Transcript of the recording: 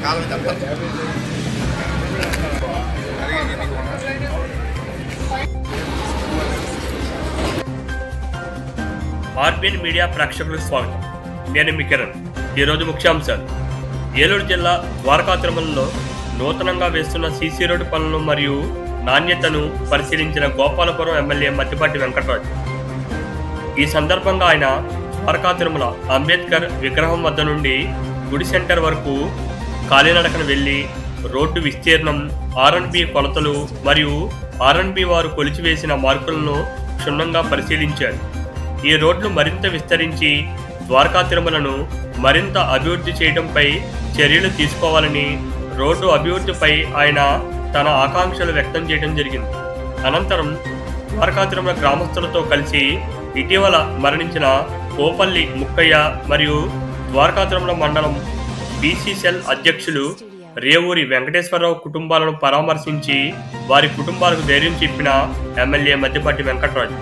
RBN media ప్రేక్షకులకు స్వాగతం. నేను మీ కిరణ్. ఈరోజు ముఖ్యాంశాలు: ఏలూరు జిల్లా ద్వారకా తిరుమలలో నూతనంగా వేస్తున్న సీసీ రోడ్డు పనులను మరియు నాణ్యతను పరిశీలించిన గోపాలపురం ఎమ్మెల్యే మద్దిపాటి వెంకటరాజు. ఈ సందర్భంగా ఆయన ద్వారకా తిరుమల అంబేద్కర్ విగ్రహం వద్ద నుండి గుడి సెంటర్ వరకు కాలినడకన వెళ్లి రోడ్డు విస్తీర్ణం, ఆర్ఎన్బి కొలతలు మరియు ఆర్ఎన్బి వారు కొలిచివేసిన మార్కులను క్షుణ్ణంగా పరిశీలించారు. ఈ రోడ్లు మరింత విస్తరించి ద్వారకా తిరుమలను మరింత అభివృద్ధి చేయడంపై చర్యలు తీసుకోవాలని, రోడ్డు అభివృద్ధిపై ఆయన తన ఆకాంక్షలు వ్యక్తం చేయడం జరిగింది. అనంతరం ద్వారకా తిరుమల గ్రామస్తులతో కలిసి ఇటీవల మరణించిన కోపల్లి ముక్కయ్య మరియు ద్వారకా తిరుమల మండలం బీసీసెల్ అధ్యక్షులు రేవూరి వెంకటేశ్వరరావు కుటుంబాలను పరామర్శించి వారి కుటుంబాలకు ధైర్యం చెప్పిన ఎమ్మెల్యే మద్దిపాటి వెంకటరాజు.